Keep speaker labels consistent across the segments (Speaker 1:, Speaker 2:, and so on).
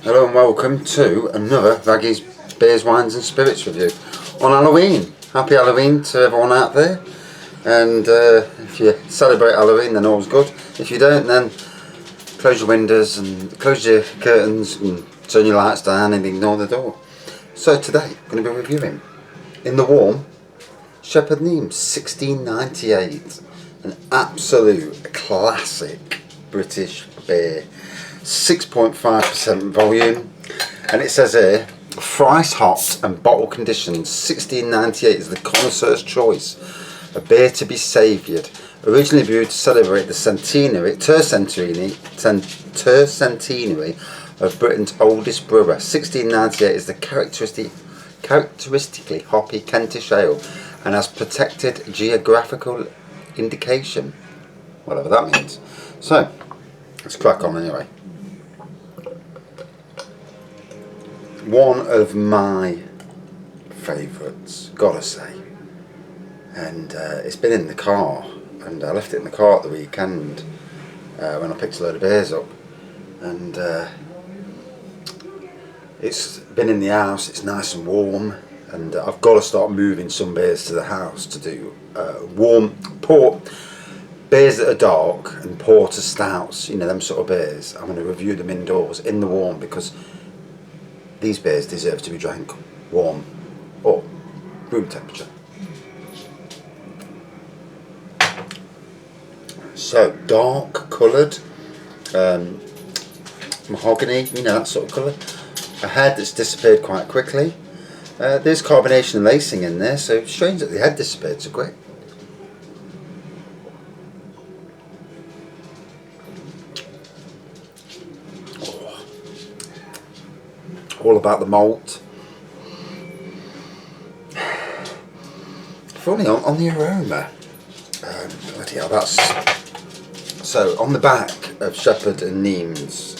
Speaker 1: Hello and welcome to another Raggy's Beers, Wines and Spirits review on Halloween. Happy Halloween to everyone out there, and if you celebrate Halloween then all's good. If you don't, then close your windows and close your curtains and turn your lights down and ignore the door. So today I'm going to be reviewing in the warm Shepherd Neame 1698, an absolute classic British beer. 6.5% volume, and it says here, thrice hopped and bottle conditioned, 1698 is the connoisseur's choice, a beer to be savoured. Originally brewed to celebrate the tercentenary of Britain's oldest brewer, 1698 is the characteristically hoppy Kentish ale and has protected geographical indication, whatever that means. So let's crack on anyway. One of my favourites, gotta say, and it's been in the car, and I left it in the car at the weekend when I picked a load of beers up, and it's been in the house. It's nice and warm, and I've got to start moving some beers to the house to do warm port beers that are dark and porter stouts, you know, them sort of beers. I'm going to review them indoors in the warm because these beers deserve to be drank warm or room temperature. So dark coloured, mahogany, you know, that sort of colour. A head that's disappeared quite quickly. There's carbonation and lacing in there, so it's strange that the head disappeared so quick. All about the malt. Funny on the aroma. Bloody hell, that's so on the back of Shepherd and Neame's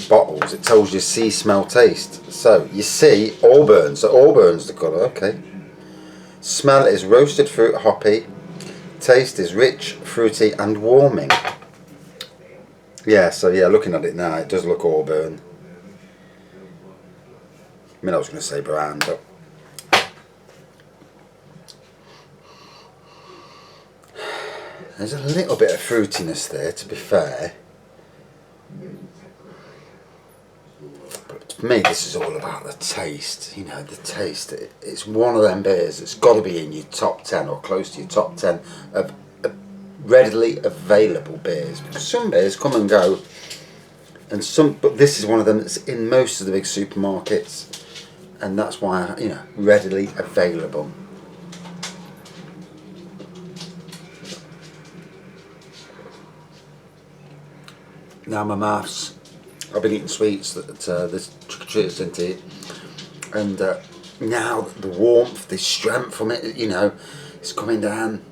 Speaker 1: bottles. It tells you see, smell, taste. So you see Auburn. So Auburn's the colour. Okay. Smell is roasted fruit, hoppy. Taste is rich, fruity, and warming. Yeah, so yeah, looking at it now, it does look Auburn. I mean, I was going to say brown, but there's a little bit of fruitiness there, to be fair. But for me, this is all about the taste. You know, the taste. It's one of them beers that's got to be in your top 10 or close to your top 10 of readily available beers, because some beers come and go, and but this is one of them that's in most of the big supermarkets, and that's why, you know, readily available. Now my mouth's, I've been eating sweets that there's trick-or-treaters into it, and now the warmth, the strength from it, you know, it's coming down.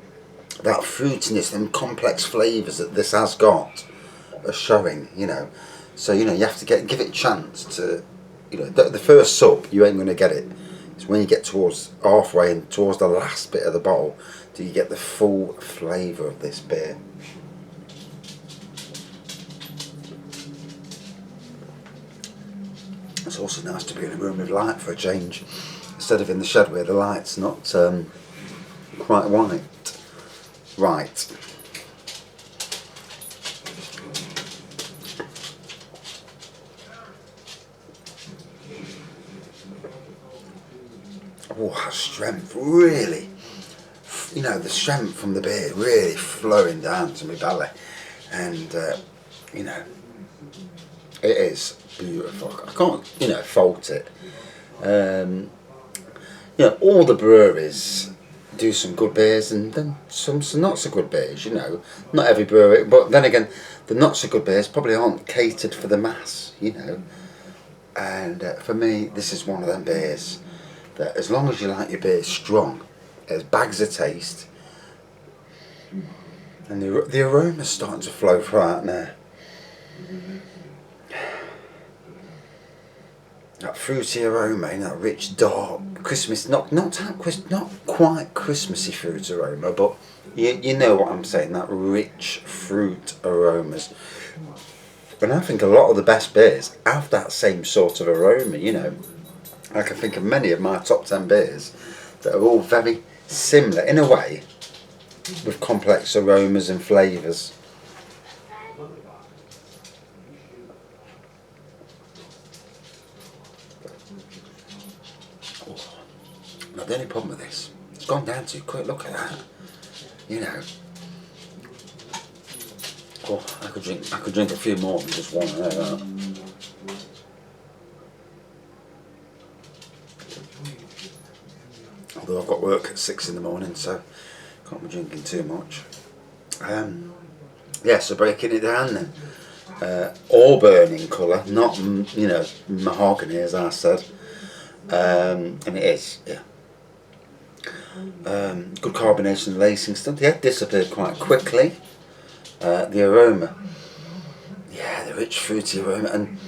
Speaker 1: That fruitiness, them complex flavours that this has got are showing, you know. So, you know, you have to give it a chance to, you know, the first sup, you ain't going to get it. It's when you get towards halfway and towards the last bit of the bottle do you get the full flavour of this beer. It's also nice to be in a room with light for a change, instead of in the shed where the light's not quite white. Right. Oh, strength, really. You know, the strength from the beer really flowing down to my belly. And, you know, it is beautiful. I can't, you know, fault it. You know, all the breweries do some good beers and then some not so good beers, you know. Not every brewery, but then again, the not so good beers probably aren't catered for the mass, you know. And for me, this is one of them beers that, as long as you like your beer strong, it has bags of taste, and the aroma's starting to flow throughout now. that fruity aroma, you know, that rich, dark, Christmas, not quite Christmassy fruit aroma, but you know what I'm saying, that rich fruit aromas. And I think a lot of the best beers have that same sort of aroma, you know. I can think of many of my top 10 beers that are all very similar in a way, with complex aromas and flavours. Now the only problem with this, it's gone down too quick, look at that. You know. Oh, I could drink a few more than just one of that. Although I've got work at 6 in the morning, so can't be drinking too much. Yeah, so breaking it down then. Auburn in colour, not you know, mahogany as I said. And it is, yeah. Good carbonation and lacing stuff. Yeah, disappeared quite quickly. The aroma, yeah, the rich fruity aroma, and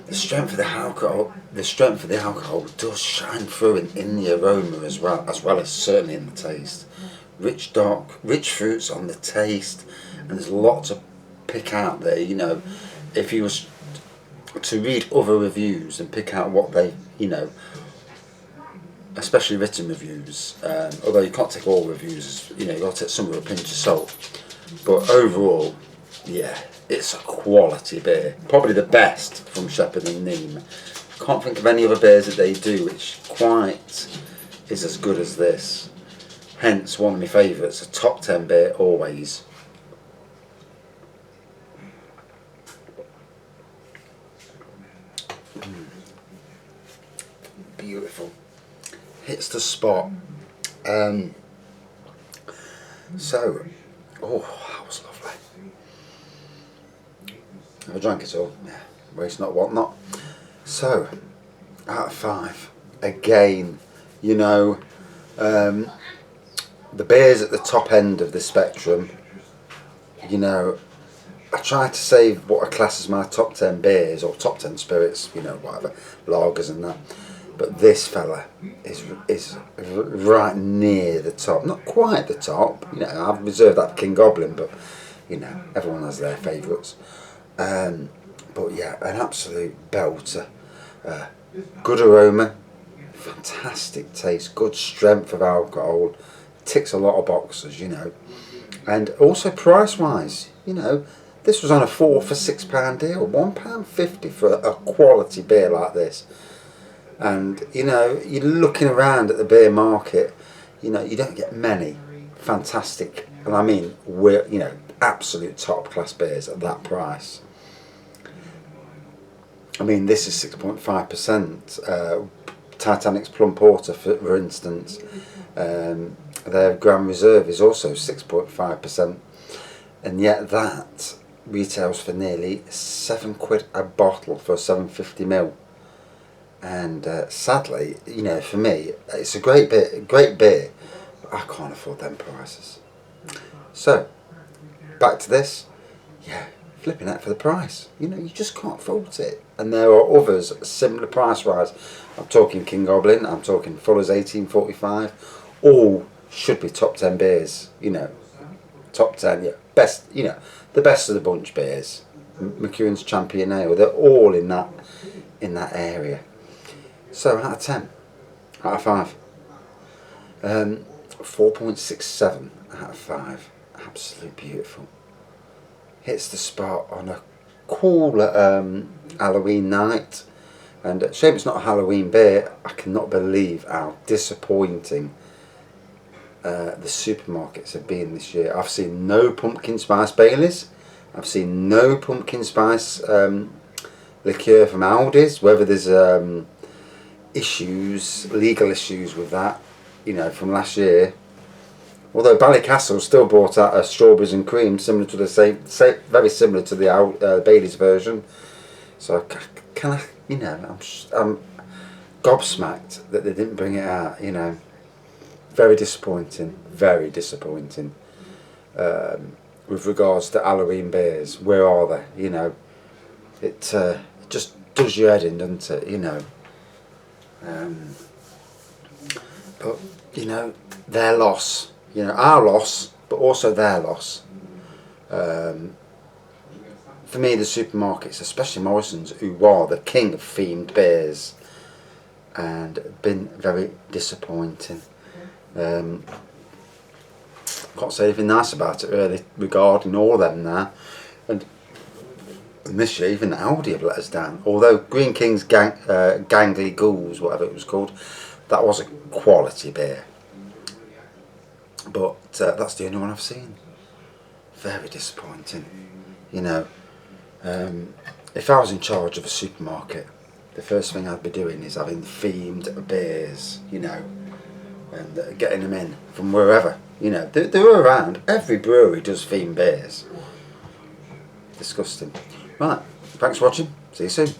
Speaker 1: the strength of the alcohol. The strength of the alcohol does shine through in the aroma as well as certainly in the taste. Rich fruits on the taste, and there's a lot to pick out there. You know, if you was to read other reviews and pick out what they, you know, especially written reviews, although you can't take all reviews, you know, you've got to take some with a pinch of salt. But overall, yeah, it's a quality beer. Probably the best from Shepherd and Neame. Can't think of any other beers that they do which quite is as good as this. Hence one of my favourites, a top 10 beer always. Beautiful. Hits the spot. So, oh, that was lovely. Have I drank it all? Yeah, waste not, want not. So, out of 5, again, you know, the beers at the top end of the spectrum, you know, I try to save what I class as my top 10 beers, or top 10 spirits, you know, whatever, lagers and that. But this fella is right near the top, not quite the top. You know, I've reserved that for King Goblin, but you know, everyone has their favourites. But yeah, an absolute belter. Good aroma, fantastic taste, good strength of alcohol, ticks a lot of boxes, you know, and also price-wise, you know, this was on a 4 for £6 deal, £1.50 for a quality beer like this. And you know, you're looking around at the beer market, you know, you don't get many fantastic, and I mean, you know, absolute top class beers at that price. I mean, this is 6.5%. Titanic's Plum Porter, for instance, their Grand Reserve is also 6.5%, and yet that retails for nearly £7 a bottle for a 750ml. And sadly, you know, for me, it's a great beer, but I can't afford them prices. So, back to this, yeah, flipping that for the price. You know, you just can't fault it. And there are others similar price-wise. I'm talking King Goblin, I'm talking Fuller's 1845. All should be top 10 beers, you know, top 10, yeah, best, you know, the best of the bunch beers. McEwen's Champion Ale, they're all in that area. So out of 10, out of 5, 4.67 out of 5. Absolutely beautiful. Hits the spot on a cool Halloween night, and shame it's not a Halloween beer. I cannot believe how disappointing the supermarkets have been this year. I've seen no pumpkin spice Baileys. I've seen no pumpkin spice liqueur from Aldi's. Whether there's legal issues with that, you know, from last year. Although Ballycastle still brought out a strawberries and cream, similar to the same very similar to the Bailey's version. So can I, you know, I'm gobsmacked that they didn't bring it out. You know, very disappointing, very disappointing. With regards to Halloween beers, where are they? You know, it just does your head in, doesn't it? You know. But you know, their loss. You know, our loss, but also their loss. For me, the supermarkets, especially Morrison's, who are the king of themed beers, and been very disappointing. Can't say anything nice about it really regarding all of them now. And this year, even Aldi have let us down. Although Green King's Gangly Ghouls, whatever it was called, that was a quality beer. But that's the only one I've seen. Very disappointing. You know, if I was in charge of a supermarket, the first thing I'd be doing is having themed beers, you know, and getting them in from wherever. You know, they're around. Every brewery does themed beers. Disgusting. Right, thanks for watching. See you soon.